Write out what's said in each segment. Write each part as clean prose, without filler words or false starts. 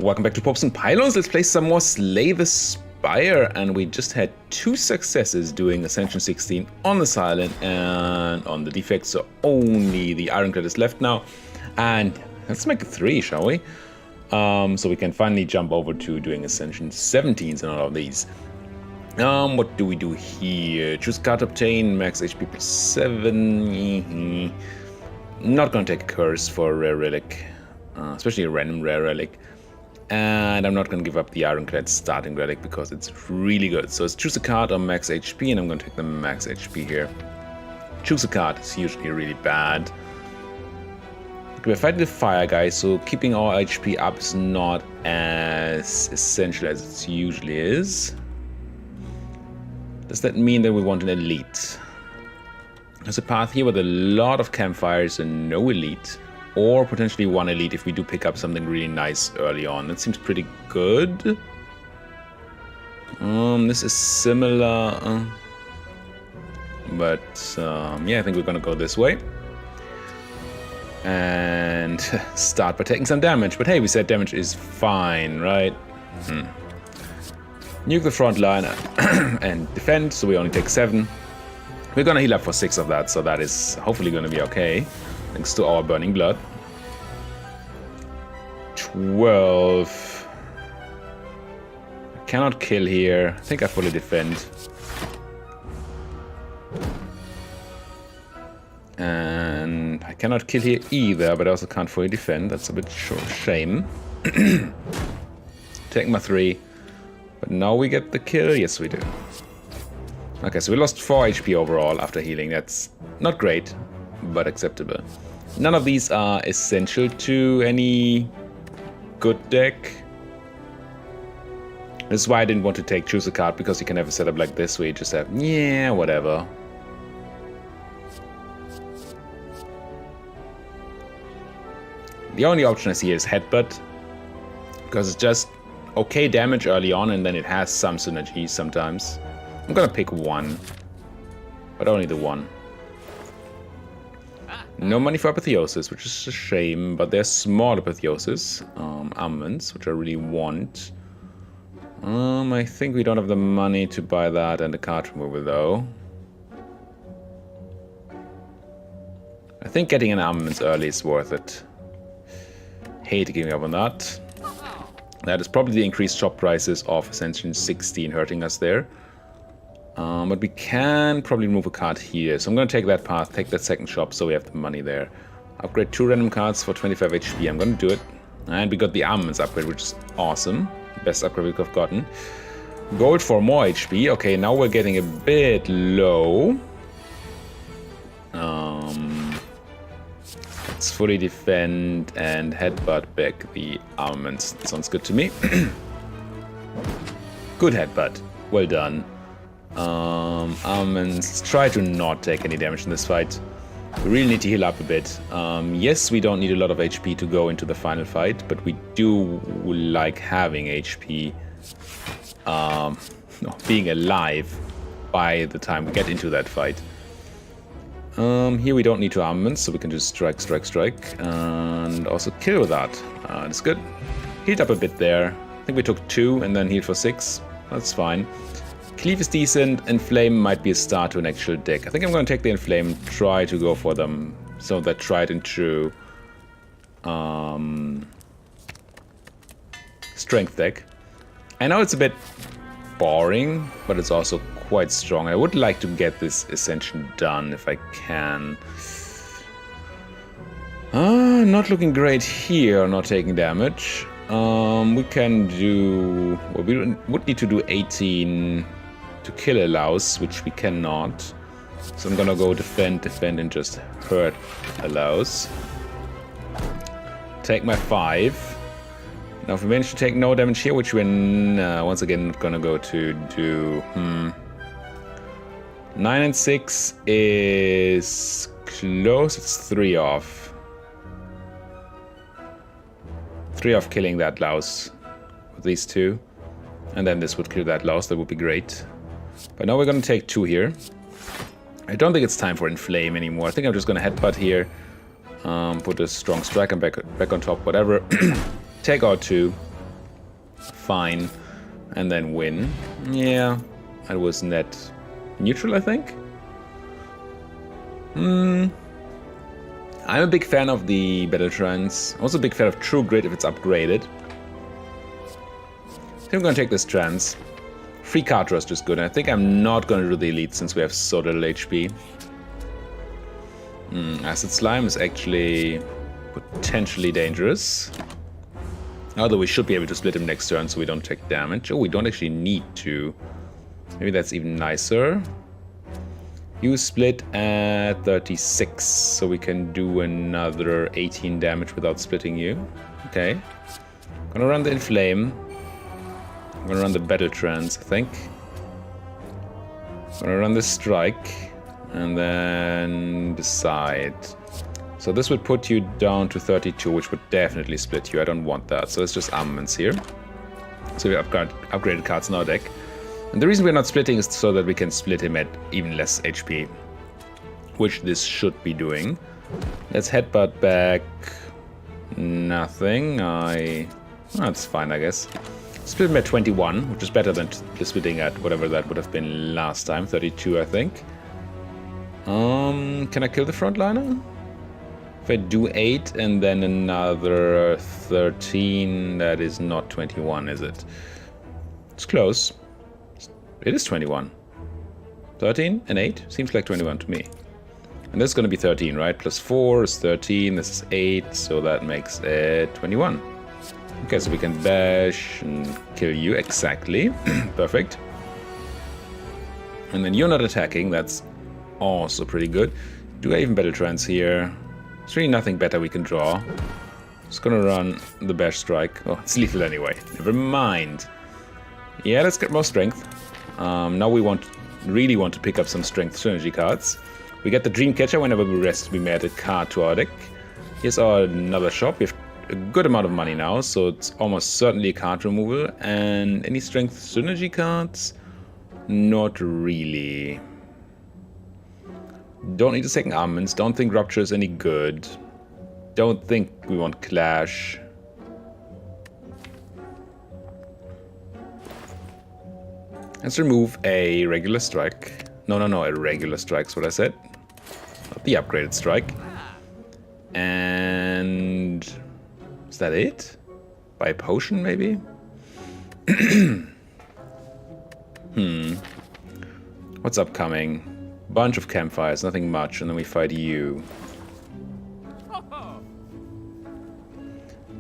Welcome back to Popes and Pylons. Let's play some more Slay the Spire, and we just had 2 successes doing Ascension 16 on the Silent and on the Defect, so only the Ironclad is left now. And let's make it 3, shall we? So we can finally jump over to doing Ascension 17s and all of these. What do we do here? Choose card, obtain max HP plus 7. Not gonna take a curse for a rare relic, especially a random rare relic. And I'm not going to give up the Ironclad starting relic because it's really good. So let's choose a card on max HP, and I'm going to take the max HP here. Choose a card is usually really bad. Okay, we're fighting the fire guy, so keeping our HP up is not as essential as it usually is. Does that mean that we want an elite? There's a path here with a lot of campfires and no elite. Or potentially 1 elite if we do pick up something really nice early on. That seems pretty good. This is similar. But yeah, I think we're gonna go this way. And start by taking some damage. But hey, we said damage is fine, right? Nuke the front line and defend, so we only take 7. We're gonna heal up for 6 of that, so that is hopefully gonna be okay. Thanks to our burning blood. 12. I cannot kill here. I think I fully defend. And I cannot kill here either, but I also can't fully defend. That's a bit shame. Take my 3. But now we get the kill. Yes, we do. Okay, so we lost 4 HP overall after healing. That's not great, but acceptable. None of these are essential to any good deck. This is why I didn't want to take choose a card, because you can have a setup like this where you just have, yeah, whatever. The only option I see is Headbutt, because it's just okay damage early on and then it has some synergy sometimes. I'm gonna pick 1, but only the 1. No money for Apotheosis, which is a shame, but there's small Apotheosis, armaments, which I really want. I think we don't have the money to buy that and the card removal, though. I think getting an armaments early is worth it. Hate giving up on that. That is probably the increased shop prices of Ascension 16 hurting us there. But we can probably remove a card here. So I'm going to take that path, take that second shop, so we have the money there. Upgrade 2 random cards for 25 HP. I'm going to do it. And we got the armaments upgrade, which is awesome. Best upgrade we could have gotten. Gold for more HP. Okay, now we're getting a bit low. Let's fully defend and headbutt back the armaments. Sounds good to me. Good headbutt. Well done. Armaments, try to not take any damage in this fight. We really need to heal up a bit. Yes, we don't need a lot of HP to go into the final fight, but we do like having HP, being alive by the time we get into that fight. Here we don't need 2 armaments, so we can just strike, and also kill with that. That's good. Healed up a bit there. I think we took 2 and then healed for 6. That's fine. Cleave is decent, Inflame might be a start to an actual deck. I think I'm going to take the Inflame, try to go for them. So that tried and true strength deck. I know it's a bit boring, but it's also quite strong. I would like to get this Ascension done if I can. Not looking great here, not taking damage. We can do... Well, we would need to do 18... to kill a louse, which we cannot. So I'm gonna go defend, and just hurt a louse. Take my 5. Now if we manage to take no damage here, which we're once again not gonna go to do... 9 and 6 is close. It's 3 off. 3 off killing that louse with these 2. And then this would kill that louse. That would be great. But now we're going to take 2 here. I don't think it's time for Inflame anymore. I think I'm just going to headbutt here. Put a strong strike and back on top, whatever. Take out 2. fine, and then win. Yeah, that was net neutral, I think. I'm a big fan of the Battle Trance. Also a big fan of True Grit if it's upgraded. I think I'm gonna take this Trance. Free card draw is just good. I think I'm not gonna do the Elite since we have so little HP. Acid Slime is actually potentially dangerous. Although we should be able to split him next turn so we don't take damage. Oh, we don't actually need to. Maybe that's even nicer. You split at 36, so we can do another 18 damage without splitting you. Okay. Gonna run the Inflame. I'm gonna run the Battle Trance, I think. Gonna run the Strike. And then decide. So this would put you down to 32, which would definitely split you. I don't want that. So it's just armaments here. So we upgraded cards in our deck. And the reason we're not splitting is so that we can split him at even less HP. Which this should be doing. Let's headbutt back. Nothing. That's fine, I guess. Split him at 21, which is better than splitting at whatever that would have been last time. 32, I think. Can I kill the frontliner? If I do 8 and then another 13, that is not 21, is it? It's close. It is 21. 13 and 8? Seems like 21 to me. And this is going to be 13, right? Plus 4 is 13, this is 8, so that makes it 21. Okay, so we can bash and kill you, exactly. Perfect. And then you're not attacking, that's also pretty good. Do I even Battle Trance here? There's really nothing better we can draw. Just gonna run the Bash Strike. Oh, it's lethal anyway. Never mind. Yeah, let's get more strength. Now we really want to pick up some strength synergy cards. We get the Dreamcatcher whenever we add a card to our deck. Here's our another shop. We have a good amount of money now, so it's almost certainly a card removal. And any strength synergy cards? Not really. Don't need a second armaments. Don't think Rupture is any good. Don't think we want Clash. Let's remove a regular strike. No, a regular strike's what I said. Not the upgraded strike. And is that it? Buy a potion, maybe? What's upcoming? Bunch of campfires, nothing much, and then we fight you.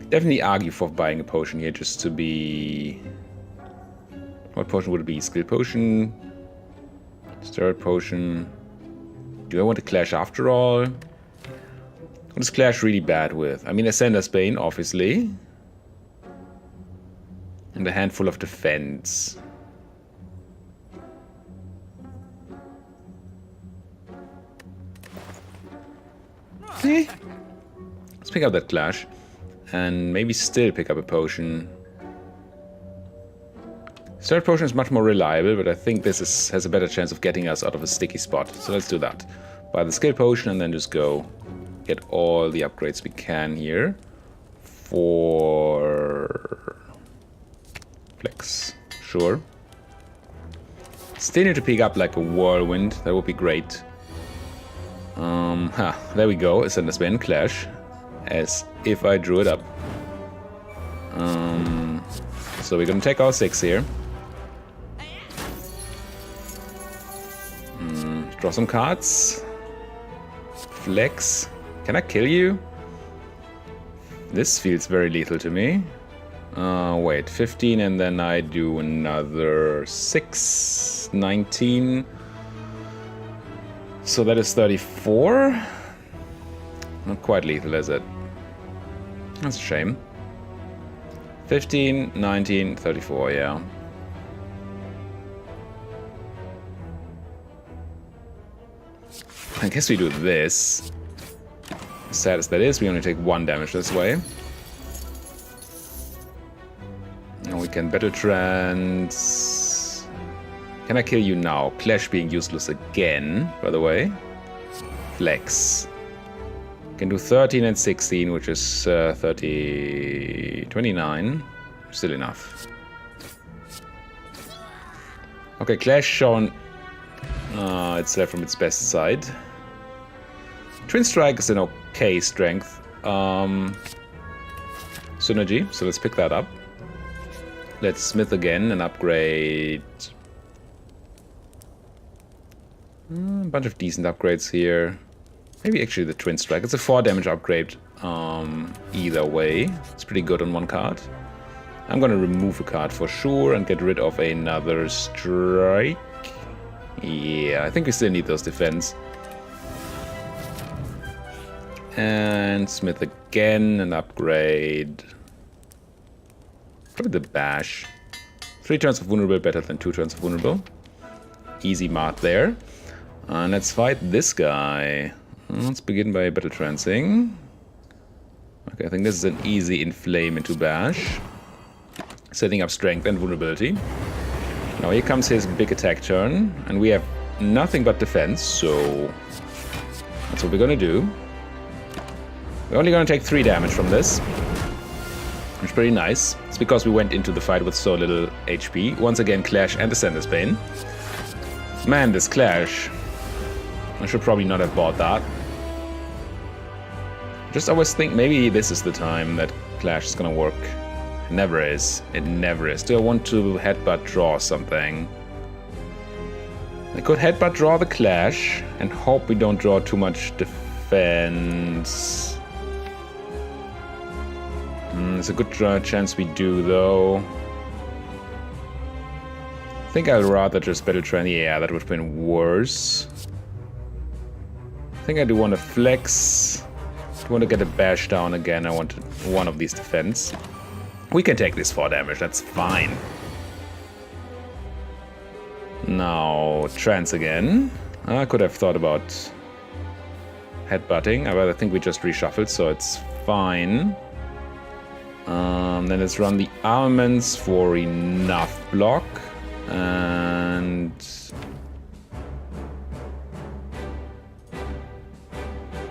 Definitely argue for buying a potion here just to be... What potion would it be? Skill potion? Steroid potion? Do I want to clash after all? What is Clash really bad with? I mean, Ascender's Bane, obviously. And a handful of defense. Let's pick up that Clash. And maybe still pick up a potion. Third potion is much more reliable, but I think this has a better chance of getting us out of a sticky spot. So let's do that. Buy the skill potion and then just go get all the upgrades we can here. For Flex. Sure. Still need to pick up like a whirlwind. That would be great. There we go. Ascender's Bane Clash. As if I drew it up. So we're gonna take our 6 here. Draw some cards. Flex. Can I kill you? This feels very lethal to me. Wait, 15 and then I do another 6. 19. So that is 34. Not quite lethal, is it? That's a shame. 15, 19, 34, yeah. I guess we do this. As sad as that is, we only take 1 damage this way. And we can Battle Trance. Can I kill you now? Clash being useless again, by the way. Flex. Can do 13 and 16, which is 29. Still enough. Okay, Clash shown itself from its best side. Twin Strike is an okay strength. Synergy, so let's pick that up. Let's Smith again and upgrade. A bunch of decent upgrades here. Maybe actually the Twin Strike. It's a 4 damage upgrade either way. It's pretty good on one card. I'm going to remove a card for sure and get rid of another strike. Yeah, I think we still need those defense. And Smith again and upgrade. Probably the Bash. 3 turns of vulnerable better than 2 turns of vulnerable. Easy math there. And let's fight this guy. Let's begin by battle trancing. Okay, I think this is an easy inflame into Bash. Setting up strength and vulnerability. Now here comes his big attack turn, and we have nothing but defense, so that's what we're gonna do. We're only gonna take 3 damage from this, which is pretty nice. It's because we went into the fight with so little HP. Once again, Clash and Ascender's Bane. Man, this Clash. I should probably not have bought that. Just always think maybe this is the time that Clash is gonna work. It never is. It never is. Do I want to headbutt draw something? I could headbutt draw the Clash and hope we don't draw too much defense. There's a good chance we do, though. I think I'd rather just battle trend. Yeah, that would have been worse. I think I do want to flex. I want to get a bash down again. I want one of these defense. We can take this 4 damage. That's fine. Now, trance again. I could have thought about headbutting, but I think we just reshuffled, so it's fine. Then let's run the armaments for enough block. And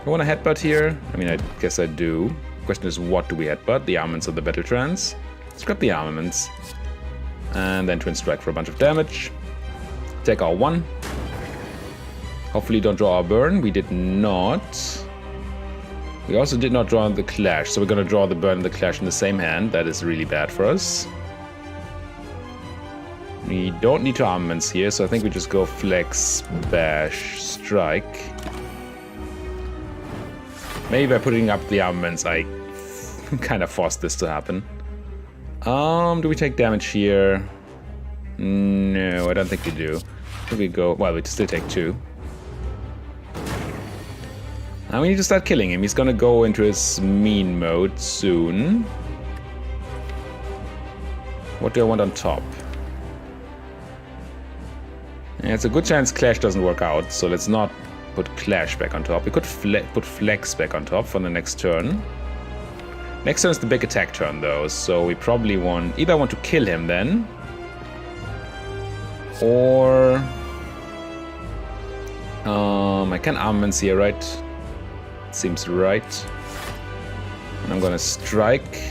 I want to headbutt here. I mean, I guess I do. Question is, what do we headbutt? The armaments or the battle trance? Let's grab the armaments. And then Twin Strike for a bunch of damage. Take our 1. Hopefully don't draw our burn. We did not. We also did not draw the Clash, so we're going to draw the burn and the Clash in the same hand. That is really bad for us. We don't need 2 armaments here, so I think we just go Flex, Bash, Strike. Maybe by putting up the armaments, I kind of forced this to happen. Do we take damage here? No, I don't think we do. I think we go... Well, we still take 2. Now we need to start killing him. He's gonna go into his mean mode soon. What do I want on top? Yeah, it's a good chance Clash doesn't work out, so let's not put Clash back on top. We could put Flex back on top for the next turn. Next turn is the big attack turn, though, so we probably either want to kill him then, or I can armaments here, right? Seems right. And I'm gonna strike,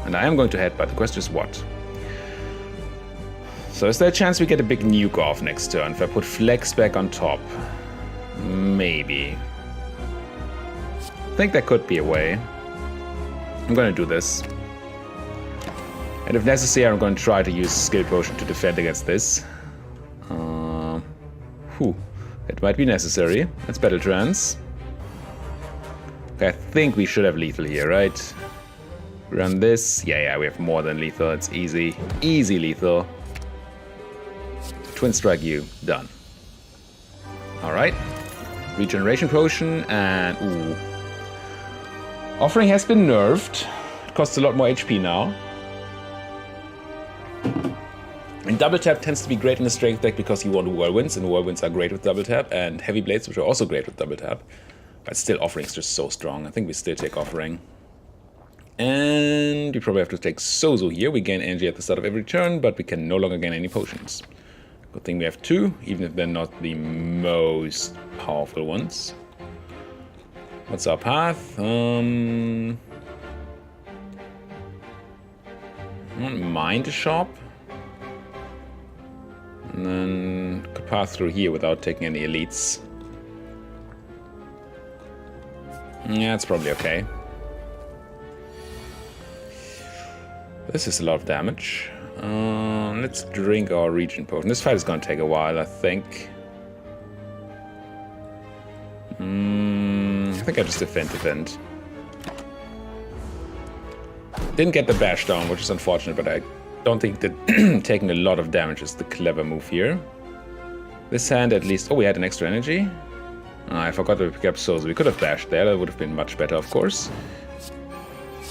and I am going to headbutt. The question is what? So is there a chance we get a big nuke off next turn if I put Flex back on top? Maybe. I think there could be a way. I'm gonna do this. And if necessary, I'm gonna try to use Skill Potion to defend against this. It might be necessary. Let's battle trance. Okay, I think we should have lethal here, right? Run this. Yeah, we have more than lethal. It's easy. Easy lethal. Twin Strike you. Done. Alright. Regeneration Potion and... Ooh. Offering has been nerfed. It costs a lot more HP now. And double tap tends to be great in a strength deck because you want whirlwinds, and whirlwinds are great with double tap, and heavy blades, which are also great with double tap. But still, offering is just so strong. I think we still take offering. And we probably have to take Sozo here. We gain energy at the start of every turn, but we can no longer gain any potions. Good thing we have 2, even if they're not the most powerful ones. What's our path? I don't mind a shop. And then could pass through here without taking any elites. Yeah, it's probably okay. This is a lot of damage. Let's drink our regen potion. This fight is going to take a while, I think. I think I just defend. Didn't get the bash down, which is unfortunate, but I don't think that taking a lot of damage is the clever move here. This hand at least... Oh, we had an extra energy. I forgot to pick up souls. We could have bashed there. That would have been much better, of course.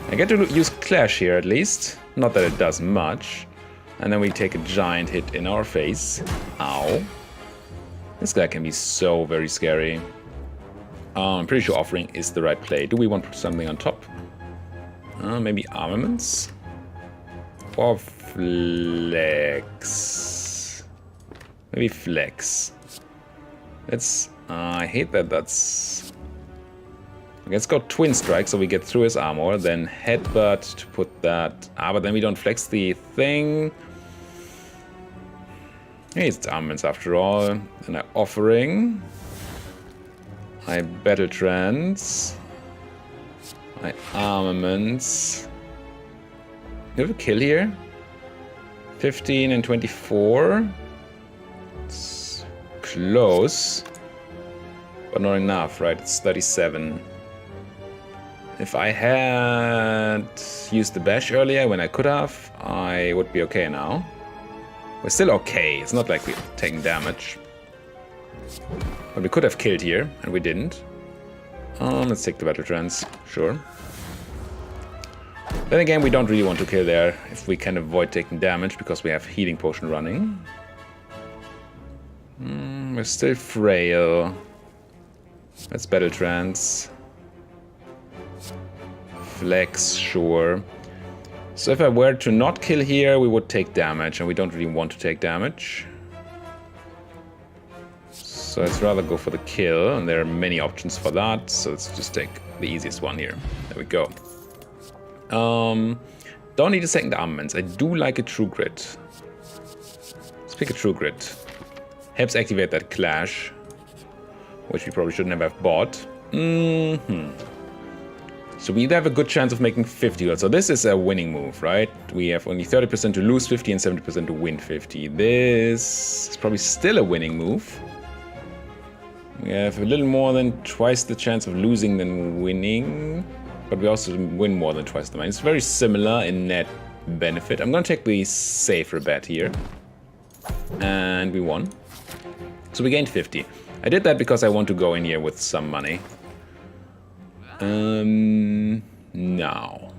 I get to use Clash here at least. Not that it does much. And then we take a giant hit in our face. Ow. This guy can be so very scary. I'm pretty sure offering is the right play. Do we want to put something on top? Maybe armaments? Or flex? Maybe flex. Let's... I hate that that's... Let's go Twin Strike so we get through his armor. Then Headbutt to put that... but then we don't flex the thing. Hey, it's armaments after all. And I offering. I battle trance. My armaments. You have a kill here? 15 and 24. It's close. But not enough, right? It's 37. If I had used the bash earlier when I could have, I would be okay now. We're still okay. It's not like we're taking damage. But we could have killed here, and we didn't. Let's take the battle trance. Sure. Then again, we don't really want to kill there if we can avoid taking damage because we have healing potion running. We're still frail. Let's battle trance. Flex, sure. So if I were to not kill here, we would take damage, and we don't really want to take damage. So let's rather go for the kill, and there are many options for that, so let's just take the easiest one here. There we go. Don't need a second armaments. I do like a True Grit. Let's pick a True Grit. Helps activate that Clash, which we probably should never have bought. So we have a good chance of making 50. So this is a winning move, right? We have only 30% to lose 50 and 70% to win 50. This is probably still a winning move. We have a little more than twice the chance of losing than winning. But we also win more than twice the money. It's very similar in net benefit. I'm going to take the safer bet here. And we won. So we gained 50. I did that because I want to go in here with some money. Now.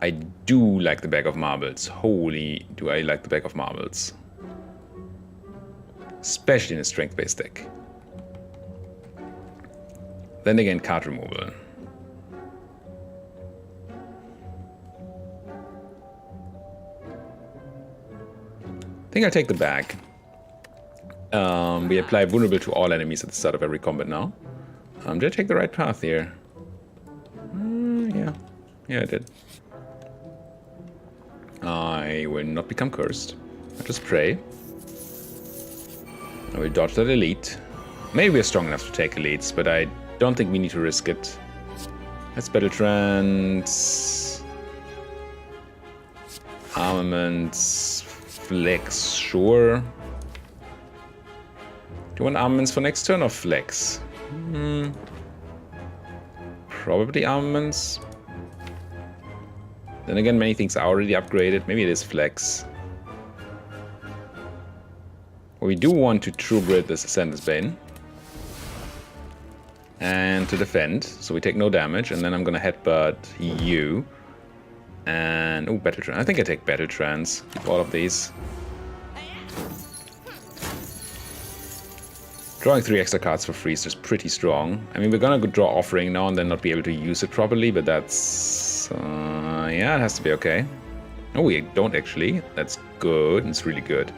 I do like the bag of marbles. Holy, do I like the bag of marbles. Especially in a strength-based deck. Then again, card removal. I think I'll take the bag. We apply vulnerable to all enemies at the start of every combat now. Did I take the right path here? Yeah. Yeah, I did. I will not become cursed. I'll just pray. I will dodge that elite. Maybe we're strong enough to take elites, but I don't think we need to risk it. Let's battle trance. Armaments. Flex, sure. Do you want armaments for next turn or flex? Probably armaments. Then again, many things are already upgraded. Maybe it is flex. We do want to true grit this Ascendant's Bane. And to defend, so we take no damage, and then I'm gonna headbutt you. And, oh, Battle Trance. I think I take Battle Trance. Keep all of these. Drawing 3 extra cards for free is just pretty strong. I mean, we're gonna draw Offering now and then not be able to use it properly, but that's... yeah, it has to be okay. Oh, we don't actually. That's good. It's really good.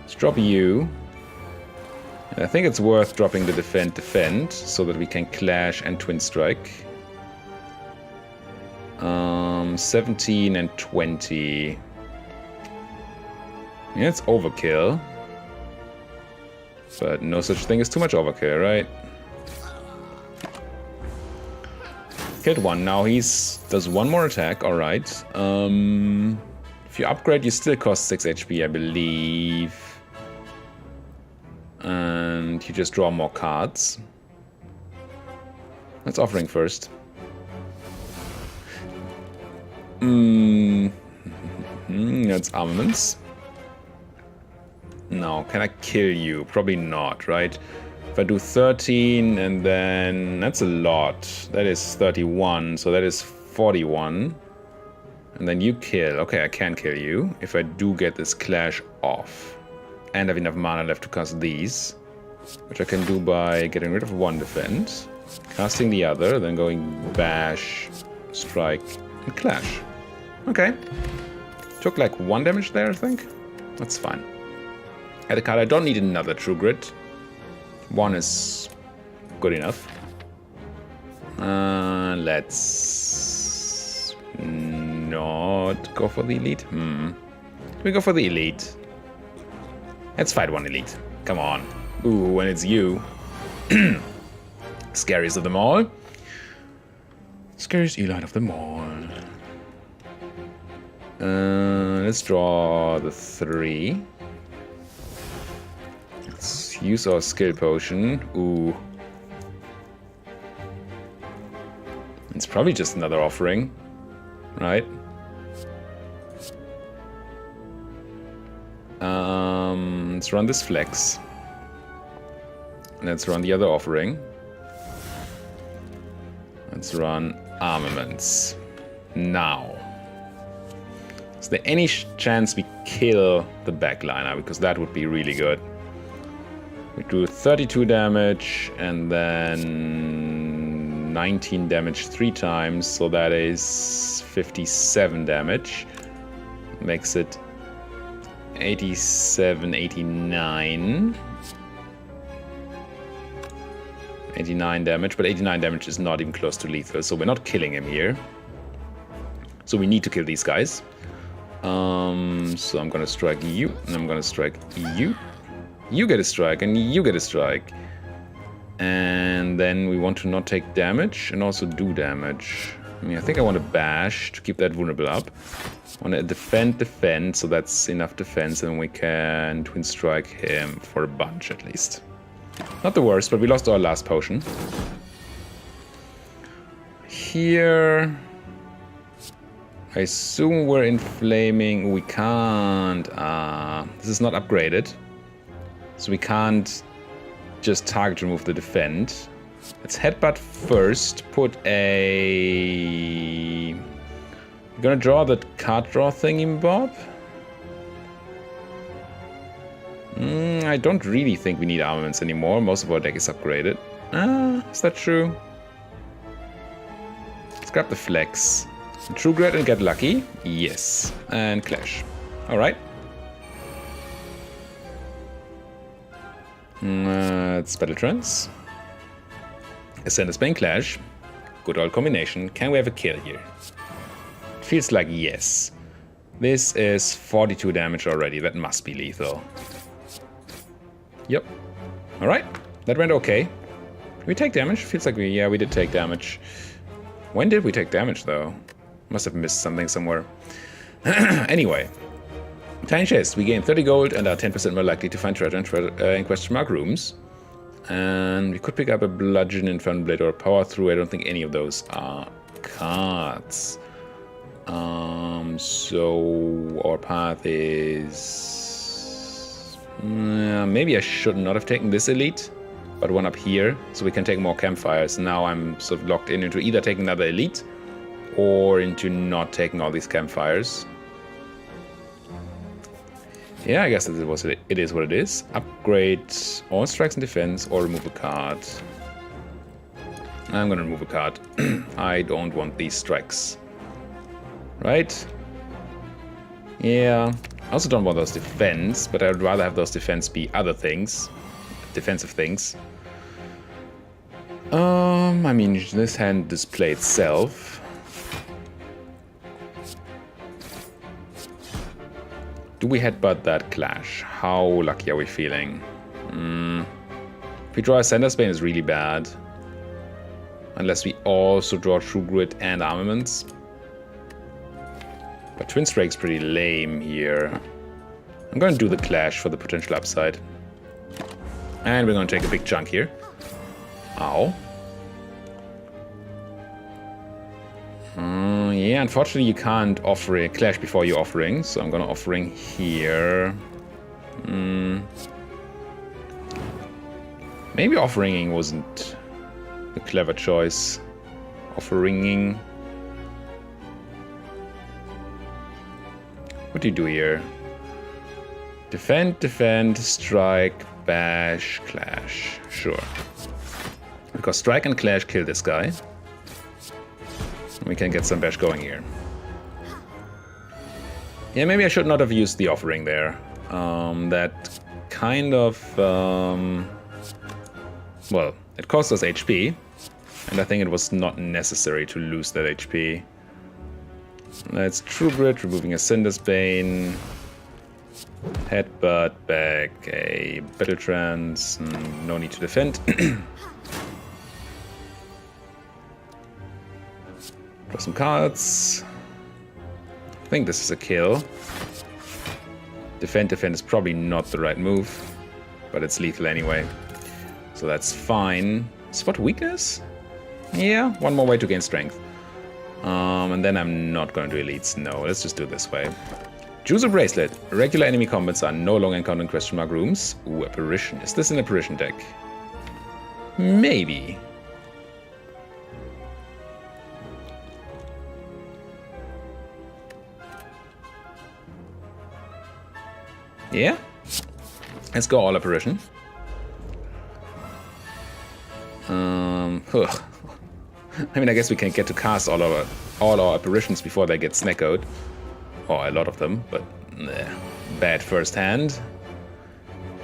Let's drop you. And I think it's worth dropping the defend, so that we can clash and twin strike. 17 and 20. Yeah, it's overkill. But no such thing as too much overkill, right? Killed one. Now does one more attack. All right. If you upgrade, you still cost 6 HP, I believe. And you just draw more cards. Let's offering first. That's armaments. No, can I kill you? Probably not, right? If I do 13 and then... That's a lot. That is 31, so that is 41. And then you kill. Okay, I can kill you if I do get this clash off. And have enough mana left to cast these. Which I can do by getting rid of one defense, casting the other, then going bash, strike, and clash. Okay. Took like 1 damage there, I think. That's fine. Add a card. I don't need another True Grit. 1 is good enough. Let's not go for the elite. We go for the elite. Let's fight one elite. Come on. Ooh, and it's you. Scariest of them all. Scariest elite of them all. Let's draw the 3. Let's use our skill potion. Ooh. It's probably just another offering, right? Let's run this flex. Let's run the other offering. Let's run armaments. Now. Is there any chance we kill the backliner? Because that would be really good. We do 32 damage and then 19 damage 3 times. So that is 57 damage. Makes it 87, 89. 89 damage, but 89 damage is not even close to lethal, so we're not killing him here. So we need to kill these guys. So I'm gonna strike you, and I'm gonna strike you. You get a strike, and you get a strike. And then we want to not take damage, and also do damage. I mean, I think I want to bash to keep that vulnerable up. I want to defend, so that's enough defense, and we can twin strike him for a bunch at least. Not the worst, but we lost our last potion. Here... I assume we're inflaming. We can't... this is not upgraded. So we can't just target remove the defend. Let's headbutt first. Put a... We're gonna draw the card draw thingy, Bob. I don't really think we need armaments anymore. Most of our deck is upgraded. Is that true? Let's grab the flex. True Grit and get lucky. Yes. And clash. Alright. It's battle trance. Ascend a Spain clash. Good old combination. Can we have a kill here? Feels like yes. This is 42 damage already. That must be lethal. Yep. Alright. That went okay. Did we take damage? Feels like we did take damage. When did we take damage though? Must have missed something somewhere. Anyway. Tiny chest. We gain 30 gold and are 10% more likely to find treasure in question mark rooms. And we could pick up a bludgeon, infernal blade, or a power through. I don't think any of those are cards. So our path is... maybe I should not have taken this elite, but one up here, so we can take more campfires. Now I'm sort of locked into either taking another elite, or into not taking all these campfires. Yeah, I guess it is what it is. Upgrade all strikes and defense, or remove a card. I'm gonna remove a card. I don't want these strikes. Right? Yeah. I also don't want those defense, but I would rather have those defense be other things. Defensive things. I mean, this hand display itself. Do we headbutt that clash? How lucky are we feeling? If we draw a Center Bane, it's really bad. Unless we also draw True Grit and Armaments. But Twin Strike's pretty lame here. I'm going to do the clash for the potential upside. And we're going to take a big chunk here. Ow. Yeah, unfortunately you can't offer a clash before your offering, so I'm going to offering here. Maybe offeringing wasn't a clever choice. Offeringing. What do you do here? Defend, defend, strike, bash, clash. Sure. Because strike and clash kill this guy. We can get some bash going here. Yeah, maybe I should not have used the offering there. That kind of... well, it cost us HP. And I think it was not necessary to lose that HP. That's True Grit, removing a Cinder's Bane. Headbutt, back a Battle Trance. No need to defend. Draw some cards. I think this is a kill. Defend, defend is probably not the right move. But it's lethal anyway. So that's fine. Spot weakness? Yeah, one more way to gain strength. And then I'm not going to do elites. No, let's just do it this way. Choose a bracelet. Regular enemy combats are no longer encountering question mark rooms. Ooh, apparition. Is this an apparition deck? Maybe. Yeah? Let's go all apparition. I mean, I guess we can get to cast all our apparitions before they get snackoed. Or a lot of them, but bad first hand.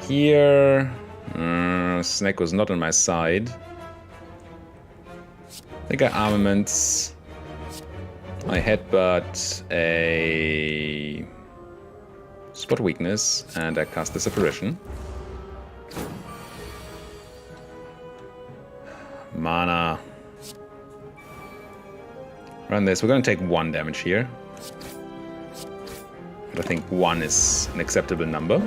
Here, Snack was not on my side. I got armaments. I headbutt a spot weakness, and I cast this apparition. Mana. Run this. We're going to take 1 damage here. But I think 1 is an acceptable number.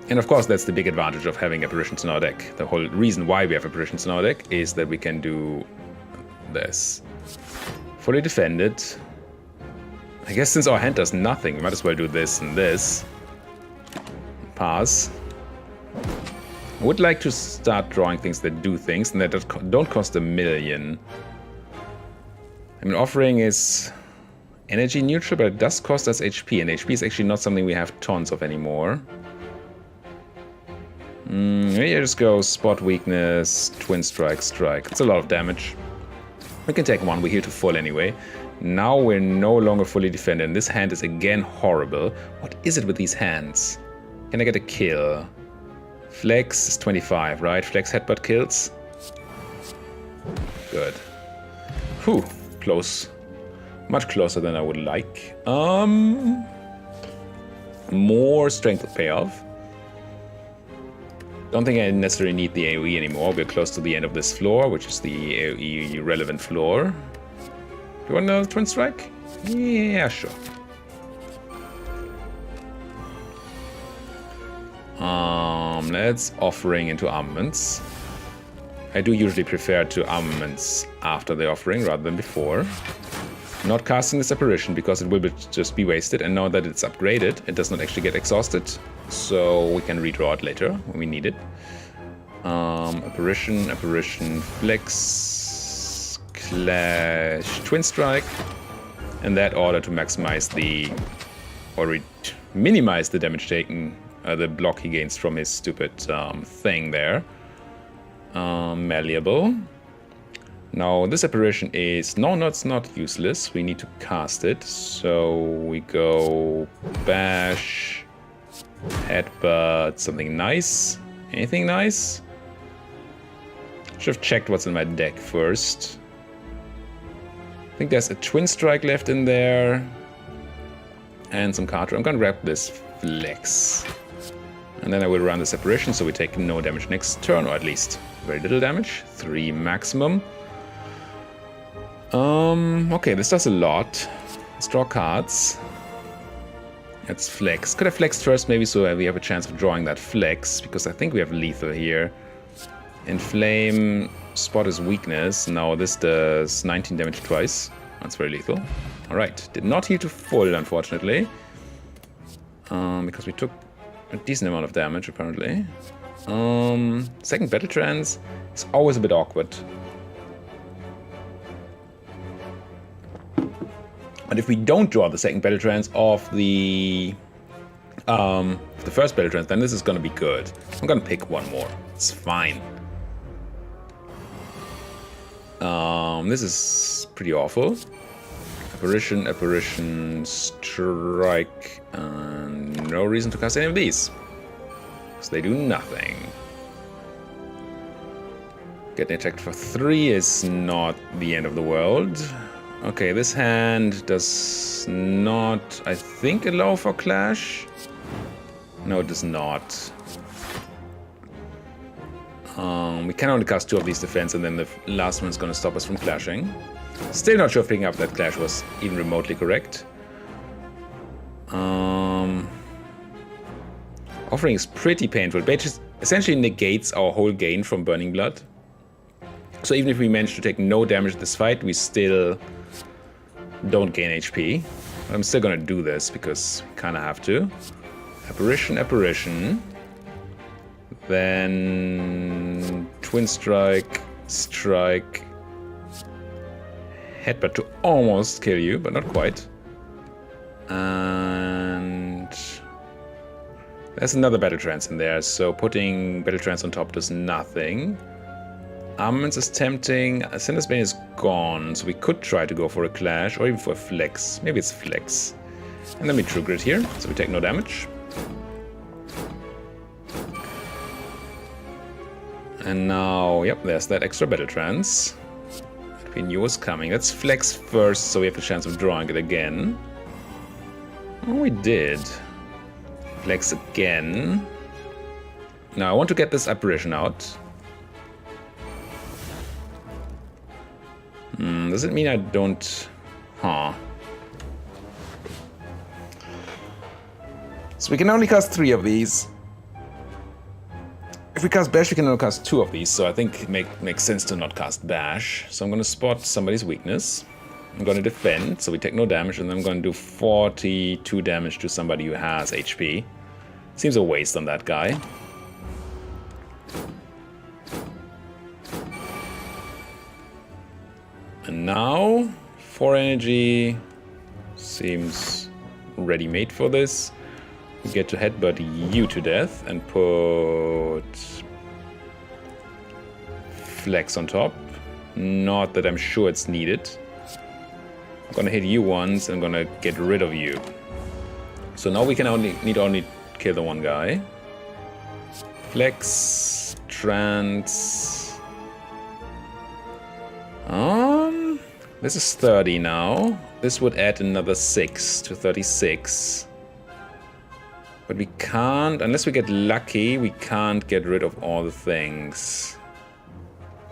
And of course, that's the big advantage of having apparitions in our deck. The whole reason why we have apparitions in our deck is that we can do this. Fully defended. I guess since our hand does nothing, we might as well do this and this. Pass. I would like to start drawing things that do things and that don't cost $1 million. I mean, offering is energy neutral, but it does cost us HP, and HP is actually not something we have tons of anymore. Maybe I just go spot weakness, twin strike, strike. It's a lot of damage. We can take 1, we're here to full anyway. Now we're no longer fully defended, and this hand is again horrible. What is it with these hands? Can I get a kill? Flex is 25, right? Flex headbutt kills. Good. Whew, close. Much closer than I would like. More strength will pay off. Don't think I necessarily need the AoE anymore. We're close to the end of this floor, which is the AoE relevant floor. Do you want another twin strike? Yeah, sure. Let's offering into armaments. I do usually prefer to armaments after the offering rather than before. Not casting this apparition because it will just be wasted, and now that it's upgraded, it does not actually get exhausted, so we can redraw it later when we need it. Apparition, apparition, flex, clash, twin strike, in that order to maximize the, or minimize the damage taken, the block he gains from his stupid thing there. Malleable. Now this apparition is, no, it's not useless. We need to cast it. So we go bash, headbutt, something nice. Anything nice? Should have checked what's in my deck first. I think there's a twin strike left in there. and some card. I'm gonna grab this Flex. And then I will run this apparition, so we take no damage next turn, or at least very little damage. 3 maximum. Okay, this does a lot. Let's draw cards. Let's Flex. Could have flexed first, maybe, so we have a chance of drawing that Flex, because I think we have lethal here. Inflame, spot is weakness. Now this does 19 damage twice. That's very lethal. Alright, did not heal to full, unfortunately. Because we took a decent amount of damage, apparently. Second Battle Trance is always a bit awkward. But if we don't draw the second Battle Trance of the first Battle Trance, then this is going to be good. I'm going to pick one more. It's fine. This is pretty awful. Apparition, Apparition, Strike, and no reason to cast any of these. Because they do nothing. Getting attacked for 3 is not the end of the world. Okay, this hand does not, I think, allow for clash. No, it does not. We can only cast 2 of these defense, and then the last one's going to stop us from clashing. Still not sure if picking up that clash was even remotely correct. Offering is pretty painful. It essentially negates our whole gain from Burning Blood. So even if we manage to take no damage this fight, we still don't gain HP. But I'm still gonna do this because we kinda have to. Apparition, Apparition. Then Twin Strike, Strike. Headbutt to almost kill you, but not quite. And there's another Battle Trance in there, so putting Battle Trance on top does nothing. Armaments is tempting. Ascender's Bane is gone, so we could try to go for a Clash or even for a Flex. Maybe it's Flex. And then we True Grit here, so we take no damage. And now, yep, there's that extra Battle Trance. We knew was coming. Let's Flex first, so we have a chance of drawing it again. Oh, we did. Flex again. Now I want to get this Apparition out. Does it mean I don't... Huh. So we can only cast 3 of these. If we cast Bash, we can only cast 2 of these, so I think it makes sense to not cast Bash. So I'm going to spot somebody's weakness. I'm going to defend, so we take no damage, and then I'm going to do 42 damage to somebody who has HP. Seems a waste on that guy. And now, 4 energy seems ready-made for this. We get to headbutt you to death and put Flex on top. Not that I'm sure it's needed. I'm gonna hit you once and I'm gonna get rid of you. So now we can only kill the one guy. Flex, trance. This is 30 now. This would add another 6 to 36. But we can't, unless we get lucky, we can't get rid of all the things.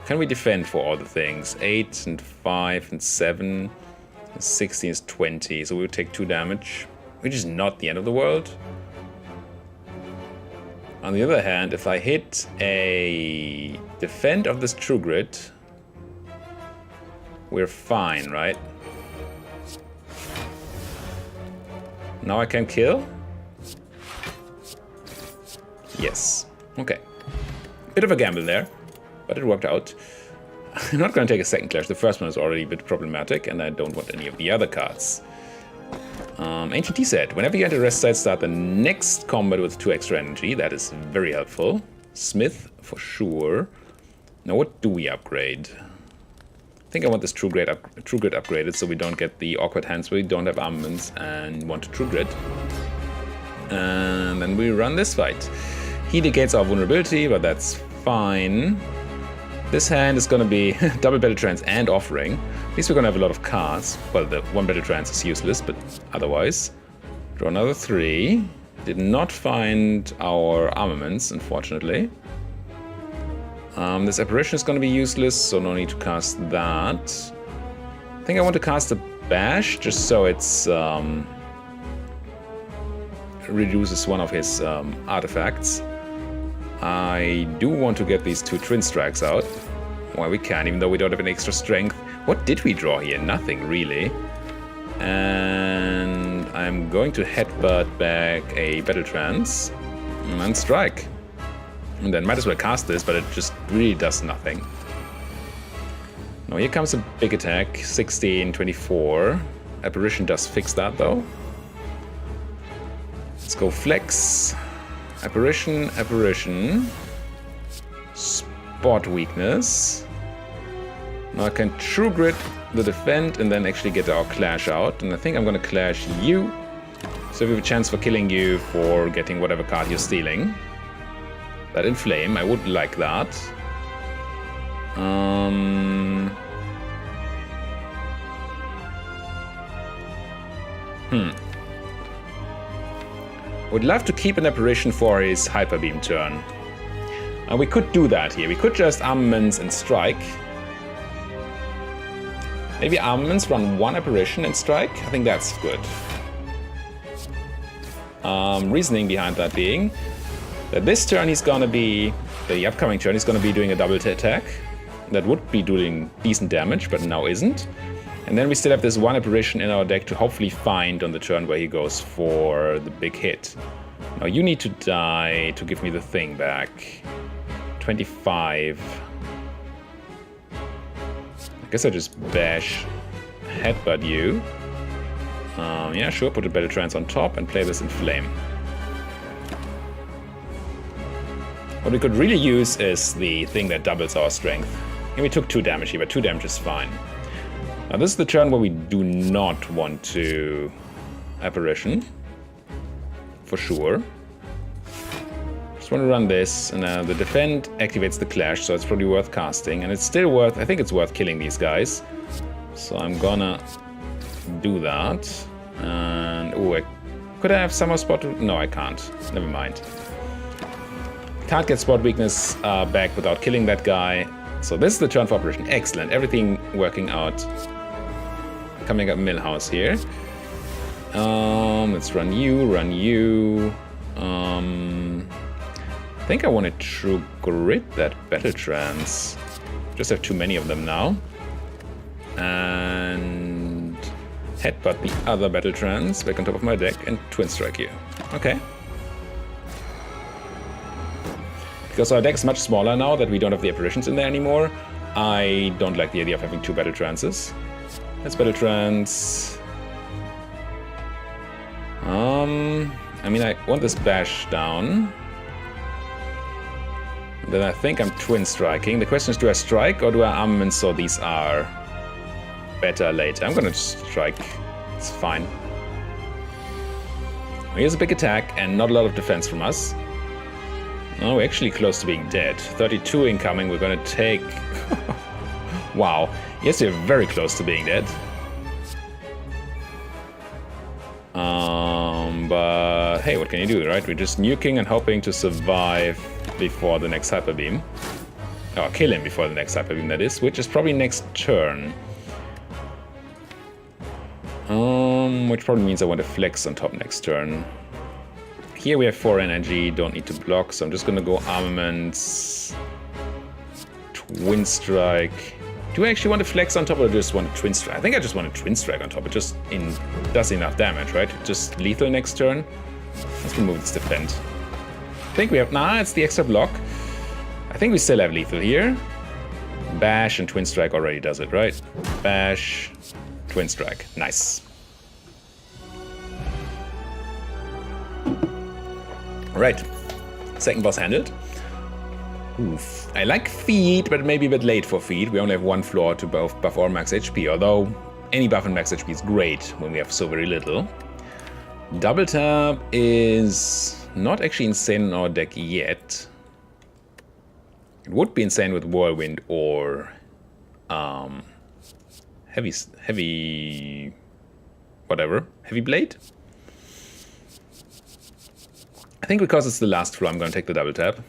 Can we defend for all the things? 8 and 5 and 7. 16 is 20, so we'll take 2 damage. Which is not the end of the world. On the other hand, if I hit a defend of this True Grit, we're fine, right? Now I can kill? Yes. Okay. Bit of a gamble there, but it worked out. I'm not going to take a second clash. The first one is already a bit problematic, and I don't want any of the other cards. Ancient Tea said, whenever you enter rest side, start the next combat with 2 extra energy. That is very helpful. Smith, for sure. Now, what do we upgrade? I think I want this True Grit upgraded, so we don't get the awkward hands where we don't have armaments and want to True Grit. And then we run this fight. He negates our vulnerability, but that's fine. This hand is going to be double Battle Trance and Offering. At least we're going to have a lot of cards. Well, the 1 Battle Trance is useless, but otherwise. Draw another 3. Did not find our armaments, unfortunately. This apparition is going to be useless, so no need to cast that. I think I want to cast a bash, just so it's reduces one of his artifacts. I do want to get these 2 twin strikes out. Well, we can, even though we don't have any extra strength. What did we draw here? Nothing, really. And I'm going to headbutt back a battle trance and strike. And then might as well cast this, but it just really does nothing. Now here comes a big attack, 16, 24. Apparition does fix that though. Let's go flex. Apparition, apparition. Spot weakness. Now I can true grit the defend and then actually get our clash out. And I think I'm gonna clash you. So we have a chance for killing you for getting whatever card you're stealing. That inflame, I would like that. Would love to keep an apparition for his hyper beam turn. We could do that here. We could just armaments and strike. Maybe armaments run 1 apparition and strike. I think that's good. Reasoning behind that being that this turn he's gonna be, the upcoming turn he's gonna be doing a double attack. That would be doing decent damage, but now isn't. And then we still have this 1 apparition in our deck to hopefully find on the turn where he goes for the big hit. Now you need to die to give me the thing back. 25. I guess I just bash headbutt you. Yeah, sure, put a battle trance on top and play this in flame. What we could really use is the thing that doubles our strength. And we took 2 damage here, but 2 damage is fine. Now this is the turn where we do not want to apparition. For sure. Just want to run this, and the defend activates the clash, so it's probably worth casting. And it's still worth, I think it's worth killing these guys. So I'm gonna do that. And, could I have summer spot? No, I can't. Never mind. Can't get spot weakness back without killing that guy. So this is the turn for operation. Excellent. Everything working out. Coming up Millhouse here. Let's run you, run you. I think I want to true grit that battle trance. Just have too many of them now. And headbutt the other battle trance back on top of my deck and twin strike you. Okay. Because our deck's much smaller now that we don't have the apparitions in there anymore, I don't like the idea of having 2 battle trances. Let's battle trance. I mean, I want this bash down. Then I think I'm twin striking. The question is, do I strike or do I armament so these are better later? I'm gonna strike. It's fine. Here's a big attack and not a lot of defense from us. Oh, we're actually close to being dead. 32 incoming, we're gonna take... Wow. Yes, we're very close to being dead. But hey, what can you do, right? We're just nuking and hoping to survive before the next hyper beam. Or kill him before the next hyper beam, that is, which is probably next turn. Which probably means I want to flex on top next turn. Here we have 4 energy, don't need to block, so I'm just gonna go armaments, twin strike. Do I actually want to flex on top or just want to twin strike? I think I just want to twin strike on top. It just does enough damage, right? Just lethal next turn. Let's remove this defend. I think we have, nah, it's the extra block. I think we still have lethal here. Bash and twin strike already does it, right? Bash, twin strike, nice. Right, second boss handled. Oof. I like feed, but maybe a bit late for feed. We only have 1 floor to buff our max HP, although any buff in max HP is great when we have so very little. Double tap is not actually insane in our deck yet. It would be insane with Whirlwind or heavy blade. I think because it's the last floor, I'm going to take the double tap.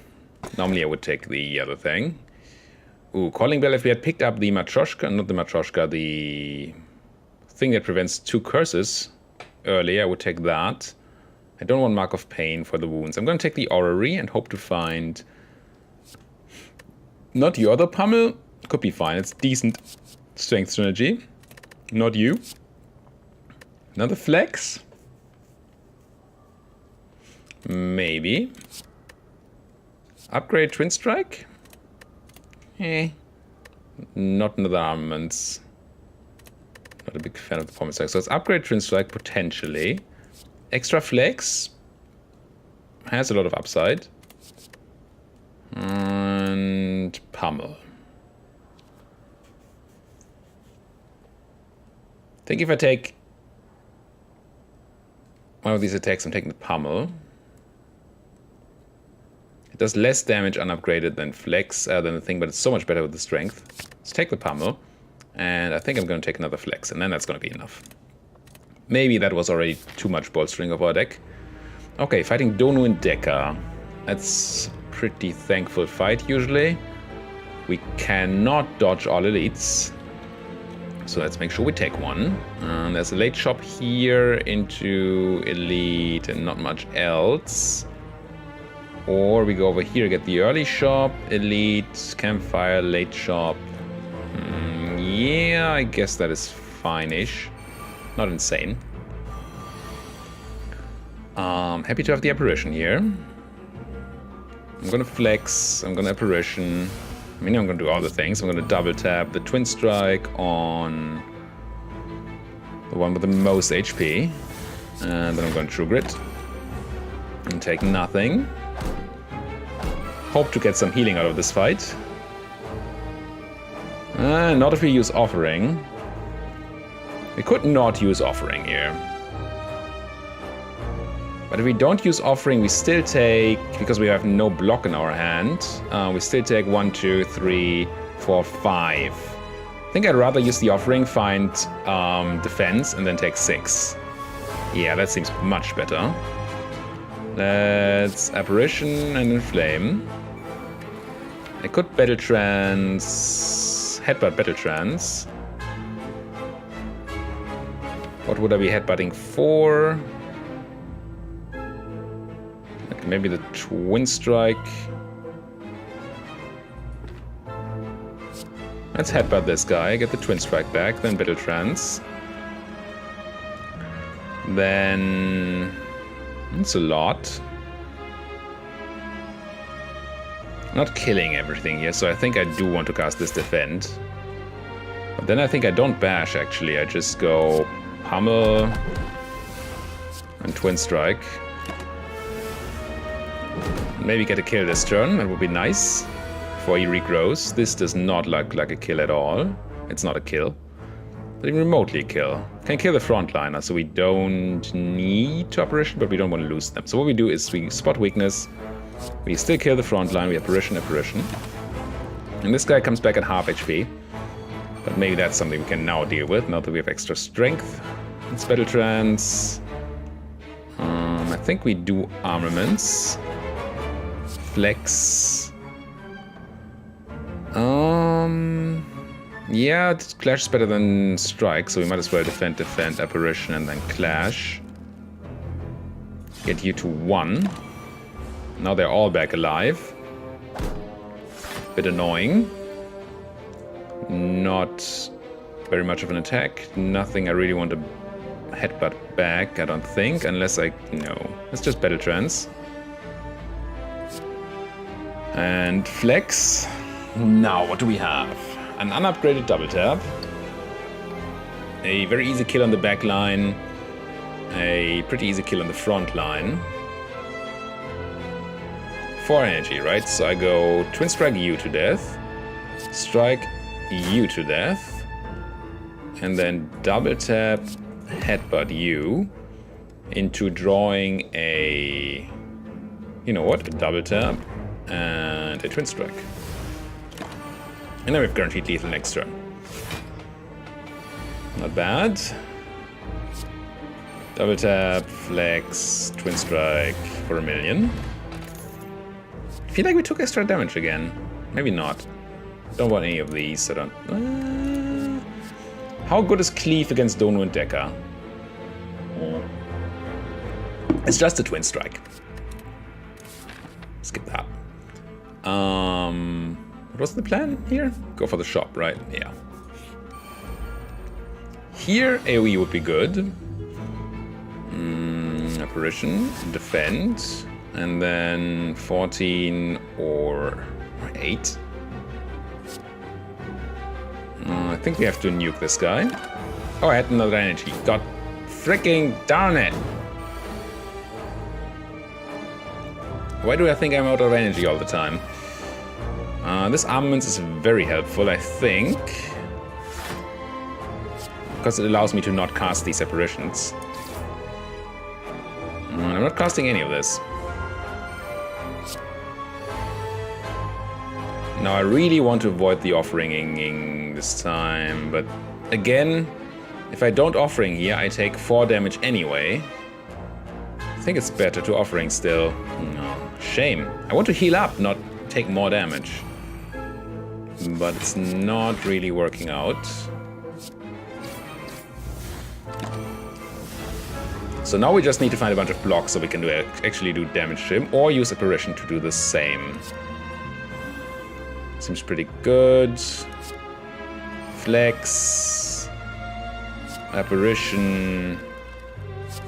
Normally I would take the other thing. Ooh, Calling Bell, if we had picked up the Matryoshka, not the Matryoshka, the thing that prevents 2 curses earlier, I would take that. I don't want Mark of Pain for the wounds. I'm going to take the Orrery and hope to find... Not your other pummel. Could be fine. It's decent strength synergy. Not you. Another flex. Maybe. Upgrade Twin Strike? Not another armaments. Not a big fan of the pommel strike. So let's upgrade Twin Strike potentially. Extra flex. Has a lot of upside. And pummel. I think if I take one of these attacks, I'm taking the pummel. It does less damage unupgraded than flex, than the thing, but it's so much better with the strength. Let's take the pummel. And I think I'm going to take another flex, and then that's going to be enough. Maybe that was already too much bolstering of our deck. Okay, fighting Donu and Dekka. That's a pretty thankful fight, usually. We cannot dodge all elites. So let's make sure we take one. There's a late shop here into elite and not much else. Or we go over here, get the early shop, elite, campfire, late shop. Yeah, I guess that is fine-ish. Not insane. Happy to have the apparition here. I'm gonna flex, I'm gonna apparition. I mean, I'm gonna do all the things. I'm gonna double tap the Twin Strike on the one with the most HP. And then I'm gonna True Grit. And take nothing. Hope to get some healing out of this fight. Not if we use Offering. We could not use Offering here. But if we don't use Offering, we still take, because we have no block in our hand, we still take 1, 2, 3, 4, 5. I think I'd rather use the Offering, find defense, and then take 6. Yeah, that seems much better. Let's Apparition and Inflame. I could Battle Trance, Headbutt Battle Trance. What would I be headbutting for? Okay, maybe the Twin Strike. Let's headbutt this guy, get the Twin Strike back, then Battle Trance. Then... it's a lot. Not killing everything here, so I think I do want to cast this Defend. But then I think I don't bash, actually. I just go Pummel and Twin Strike. Maybe get a kill this turn, that would be nice. Before he regrows. This does not look like a kill at all. It's not a kill. But even remotely a kill. Can kill the frontliner, so we don't need to apparition, but we don't want to lose them. So what we do is we spot weakness. We still kill the frontline, we apparition. And this guy comes back at half HP. But maybe that's something we can now deal with, now that we have extra strength. It's Battle Trance. I think we do armaments. Flex. Yeah, Clash is better than Strike, so we might as well defend, apparition, and then Clash. Get you to 1. Now they're all back alive. Bit annoying. Not very much of an attack. Nothing I really want to headbutt back, I don't think, unless I... no. It's just Battle Trance. And Flex. Now, what do we have? An unupgraded double tap. A very easy kill on the back line. A pretty easy kill on the front line. 4 energy, right? So I go Twin Strike you to death. Strike you to death. And then double tap headbutt you into drawing a... you know what? A double tap and a Twin Strike. And then we've guaranteed lethal next turn. Not bad. Double tap, flex, twin strike for 1,000,000. I feel like we took extra damage again. Maybe not. Don't want any of these, so don't... How good is Cleave against Dono and Decker? It's just a twin strike. Skip that. What was the plan here? Go for the shop, right? Yeah. Here, AoE would be good. Apparition, defend, and then 14 or 8. I think we have to nuke this guy. Oh, I had another energy. God freaking darn it! Why do I think I'm out of energy all the time? This armament is very helpful, I think. Because it allows me to not cast these apparitions. I'm not casting any of this. Now I really want to avoid the offering this time, but again, if I don't offering here, I take 4 damage anyway. I think it's better to offering still. No, shame. I want to heal up, not take more damage. But it's not really working out. So now we just need to find a bunch of blocks so we can actually do damage to him, or use Apparition to do the same. Seems pretty good. Flex. Apparition.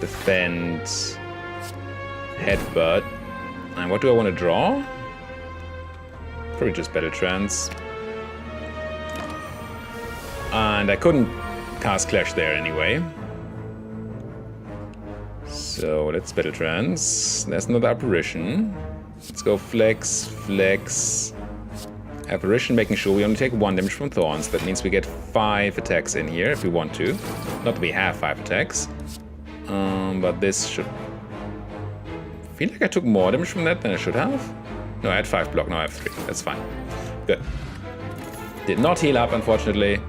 Defend. Headbutt. And what do I want to draw? Probably just Battle Trance. And I couldn't cast Clash there anyway. So let's Battle Trance. There's another Apparition. Let's go Flex, Flex. Apparition, making sure we only take 1 damage from Thorns. That means we get 5 attacks in here if we want to. Not that we have 5 attacks. But this should... I feel like I took more damage from that than I should have. No, I had 5 block, now I have 3. That's fine. Good. Did not heal up, unfortunately.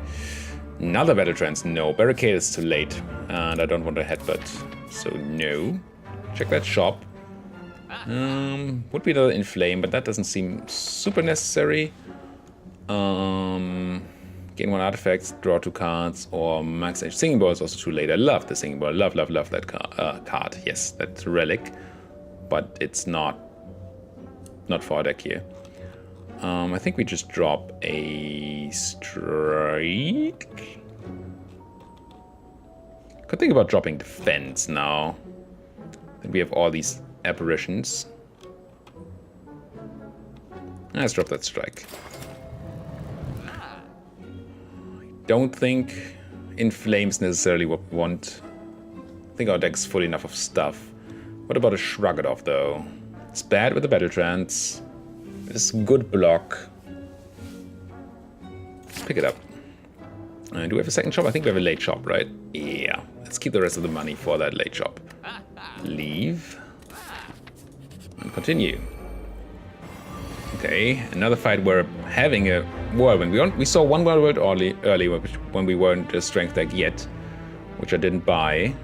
Another Battle Trance. No, Barricade is too late. And I don't want a headbutt. So no. Check that shop. Would be another Inflame, but that doesn't seem super necessary. Gain 1 artifact, draw 2 cards, or max age. Singing Bowl is also too late. I love the Singing Bowl. Love that card. Yes, that relic. But it's not for our deck here. I think we just drop a strike. Could think about dropping defense now. Then we have all these apparitions. Let's drop that strike. I don't think Inflame's necessarily what we want. I think our deck's full enough of stuff. What about a Shrug It Off though? It's bad with the Battle Trance. It's good block. Pick it up. Do we have a second shop? I think we have a late shop, right? Yeah. Let's keep the rest of the money for that late shop. Leave. And continue. Okay, another fight where having a whirlwind. We saw one whirlwind early when we weren't a strength deck yet, which I didn't buy.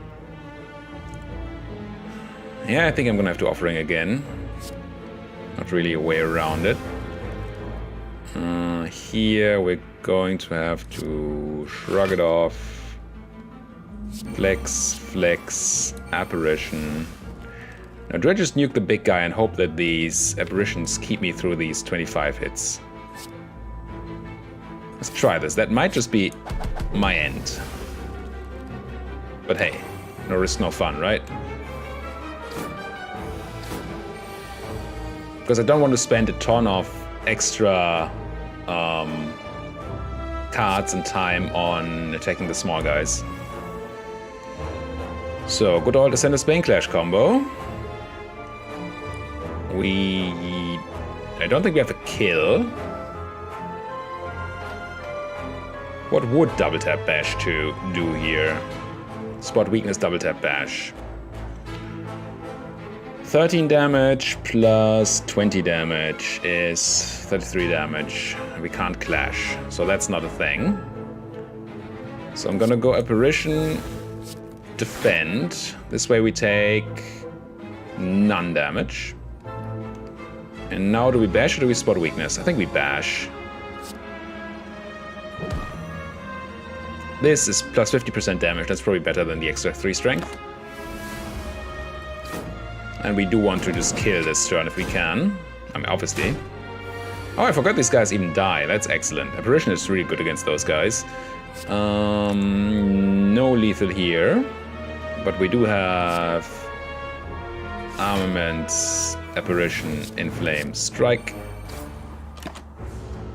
Yeah, I think I'm gonna have to offering again. Not really a way around it. Here we're going to have to shrug it off. Flex, flex, apparition. Now do I just nuke the big guy and hope that these apparitions keep me through these 25 hits? Let's try this. That might just be my end. But hey, no risk, no fun, right? Because I don't want to spend a ton of extra cards and time on attacking the small guys. So, good old Ascend Bane Clash combo. I don't think we have a kill. What would Double Tap Bash to do here? Spot Weakness, Double Tap Bash. 13 damage plus 20 damage is 33 damage. We can't clash, so that's not a thing. So I'm gonna go Apparition defend. This way we take none damage. And now do we bash or do we spot weakness? I think we bash. This is plus 50% damage. That's probably better than the extra 3 strength. And we do want to just kill this turn if we can. I mean, obviously. Oh, I forgot these guys even die. That's excellent. Apparition is really good against those guys. No lethal here. But we do have armaments, apparition, inflame, strike,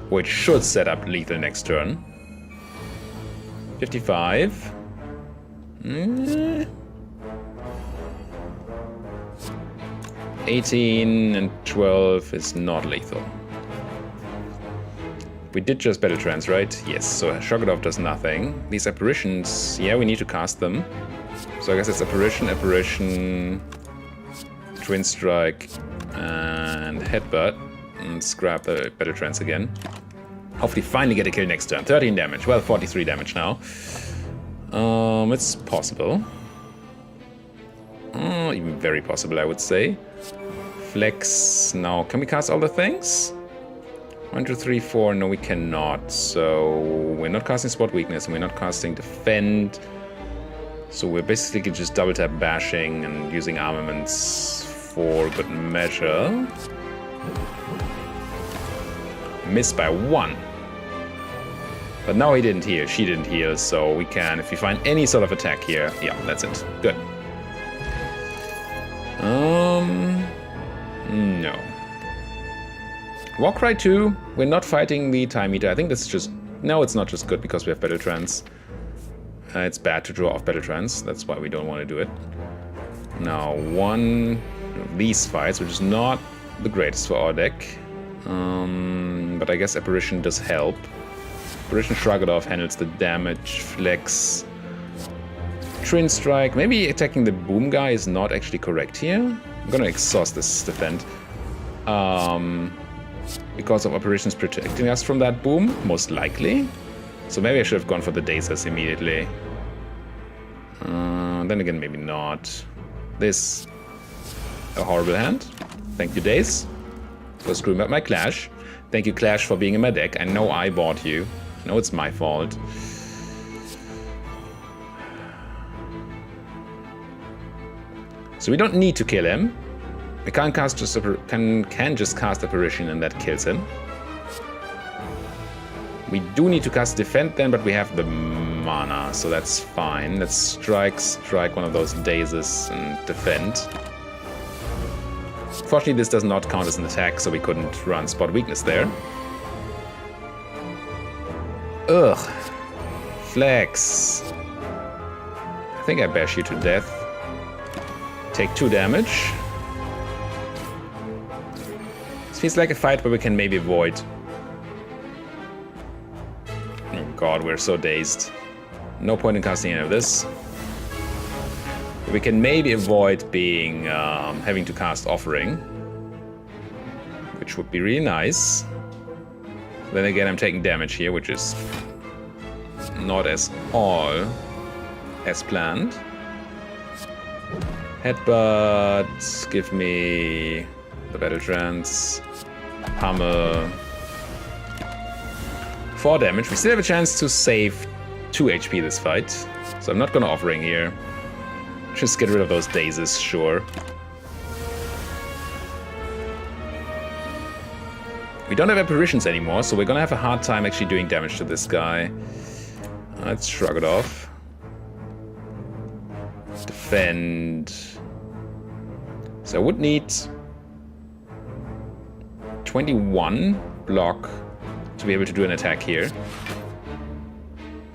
which should set up lethal next turn. 55. 18 and 12 is not lethal. We did just battle trance, right? Yes, so Shock It Off does nothing. These apparitions, yeah, we need to cast them. So I guess it's apparition, apparition, twin strike, and headbutt. And scrap the battle trance again. Hopefully finally get a kill next turn. 13 damage, well 43 damage now. It's possible. Even very possible, I would say. Flex, now can we cast all the things? 1, 2, 3, 4, no we cannot. So we're not casting spot weakness and we're not casting defend. So we're basically just double tap bashing and using armaments for good measure. Missed by 1. But now he didn't heal, she didn't heal, so we can, if you find any sort of attack here, yeah, that's it. Good. No. Warcry 2, we're not fighting the Time Eater. I think that's just, no, it's not just good because we have Battle Trance. It's bad to draw off Battle Trance, that's why we don't want to do it. Now, one of these fights, which is not the greatest for our deck. But I guess Apparition does help. Apparition Shrug It Off handles the damage, Flex, Twin Strike. Maybe attacking the boom guy is not actually correct here. I'm gonna exhaust this defend. Because of Apparitions protecting us from that boom, most likely. So maybe I should have gone for the Dazers immediately. Then again, maybe not. This, a horrible hand. Thank you, Daze, for screwing up my Clash. Thank you, Clash, for being in my deck. I know I bought you. I know it's my fault. So we don't need to kill him. We can cast just can just cast Apparition and that kills him. We do need to cast Defend then, but we have the mana, so that's fine. Let's strike one of those Dazes and Defend. Fortunately, this does not count as an attack, so we couldn't run Spot Weakness there. Ugh. Flex. I think I bash you to death. Take 2 damage. This feels like a fight where we can maybe avoid. Oh god, we're so dazed. No point in casting any of this. But we can maybe avoid being having to cast Offering, which would be really nice. Then again, I'm taking damage here, which is not as all as planned. Headbutt, give me the Battle Trance, Pummel. 4 damage. We still have a chance to save 2 HP this fight, so I'm not gonna Offering here. Just get rid of those Dazes, sure. We don't have Apparitions anymore, so we're gonna have a hard time actually doing damage to this guy. Let's Shrug It Off. Defend. So I would need 21 block to be able to do an attack here.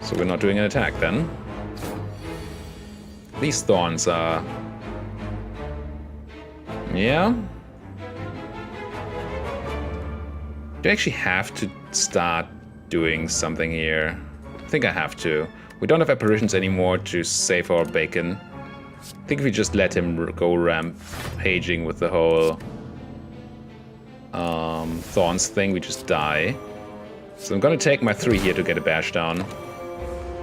So we're not doing an attack then. These Thorns are... yeah. Do I actually have to start doing something here? I think I have to. We don't have Apparitions anymore to save our bacon. I think if we just let him go rampaging with the whole Thorns thing, we just die. So I'm gonna take my 3 here to get a bash down.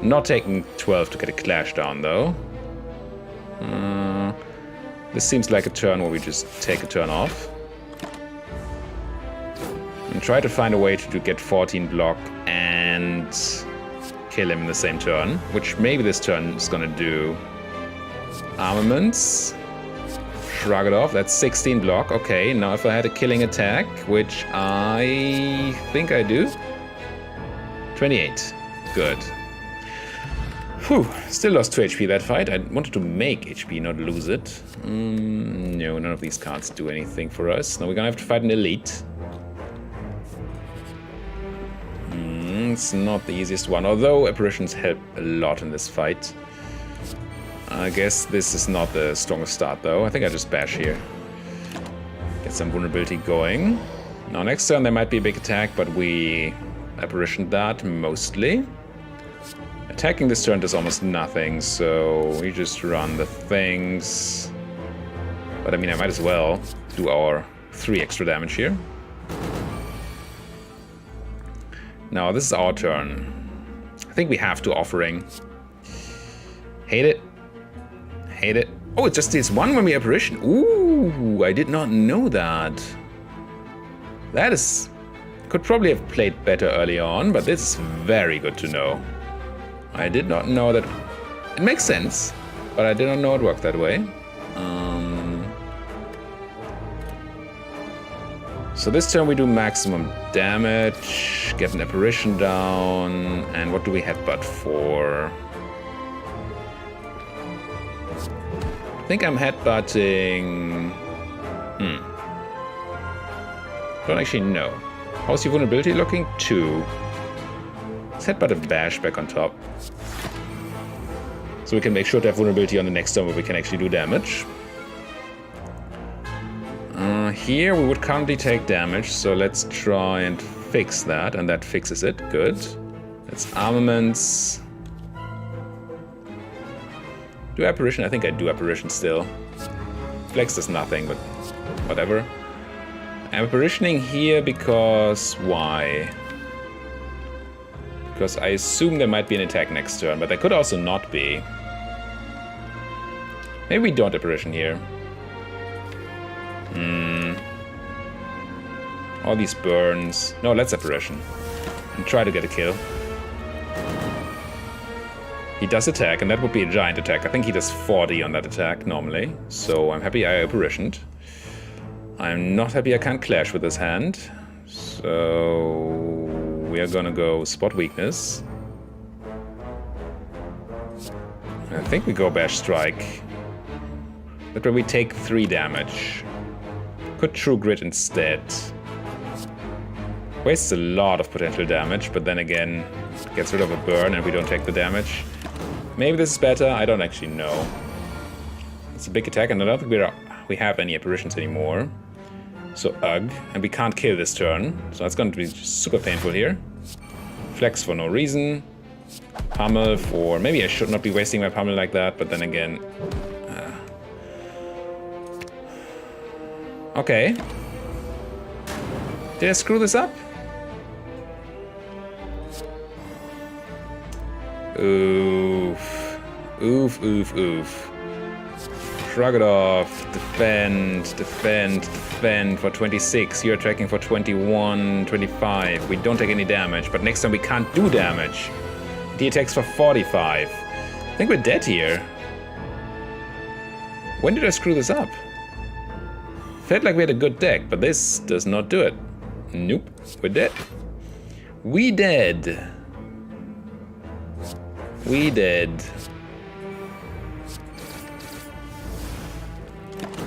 Not taking 12 to get a Clash down though. This seems like a turn where we just take a turn off. And try to find a way to get 14 block and kill him in the same turn, which maybe this turn is gonna do. Armaments. Shrug it off. That's 16 block. Okay, now if I had a killing attack, which I think I do. 28. Good. Whew, still lost 2 HP that fight. I wanted to make HP, not lose it. No, none of these cards do anything for us. Now we're gonna have to fight an elite. It's not the easiest one, although apparitions help a lot in this fight. I guess this is not the strongest start though. I think I just bash here. Get some vulnerability going. Now next turn there might be a big attack, but we apparitioned that mostly. Attacking this turn does almost nothing, so we just run the things. But I mean, I might as well do our 3 extra damage here. Now this is our turn. I think we have to offering. Hate it. Hate it. Oh, it just deals 1 when we apparition. Ooh, I did not know that. That is... Could probably have played better early on, but this is very good to know. I did not know that... It makes sense, but I did not know it worked that way. So this turn we do maximum damage, get an apparition down, and what do we headbutt for? I think I'm headbutting... Don't actually know. How's your vulnerability looking? 2. Let's headbutt a bash back on top. So we can make sure to have vulnerability on the next turn where we can actually do damage. Here we would currently take damage, so let's try and fix that, and that fixes it. Good. That's armaments. Do apparition? I think I do apparition still. Flex does nothing, but whatever. I'm apparitioning here because... Why? Because I assume there might be an attack next turn, but there could also not be. Maybe we don't apparition here. All these burns. No, let's apparition. And try to get a kill. He does attack, and that would be a giant attack. I think he does 40 on that attack normally. So I'm happy I apparitioned. I'm not happy I can't clash with his hand. So we are gonna go spot weakness. I think we go bash strike. That way we take 3 damage. Could true grit instead. Wastes a lot of potential damage, but then again, gets rid of a burn and we don't take the damage. Maybe this is better, I don't actually know. It's a big attack, and I don't think we have any apparitions anymore. So ugh, and we can't kill this turn, so that's going to be super painful here. Flex for no reason. Pummel for... Maybe I should not be wasting my pummel like that, but then again... Okay. Did I screw this up? Oof. Oof, oof, oof. Shrug it off. Defend, defend, defend for 26. You're attacking for 21, 25. We don't take any damage, but next time we can't do damage. He attacks for 45. I think we're dead here. When did I screw this up? Felt like we had a good deck, but this does not do it. Nope, we're dead. We dead. We dead.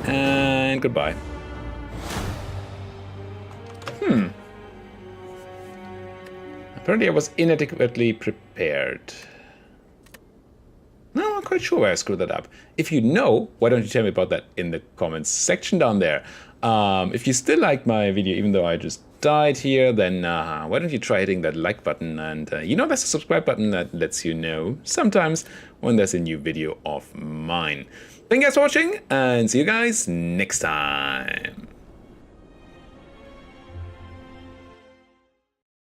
And goodbye. Apparently I was inadequately prepared. No, I'm quite sure why I screwed that up. If you know, why don't you tell me about that in the comments section down there. If you still like my video, even though I just died here, then why don't you try hitting that like button, and you know there's a subscribe button that lets you know sometimes when there's a new video of mine. Thank you guys for watching, and see you guys next time.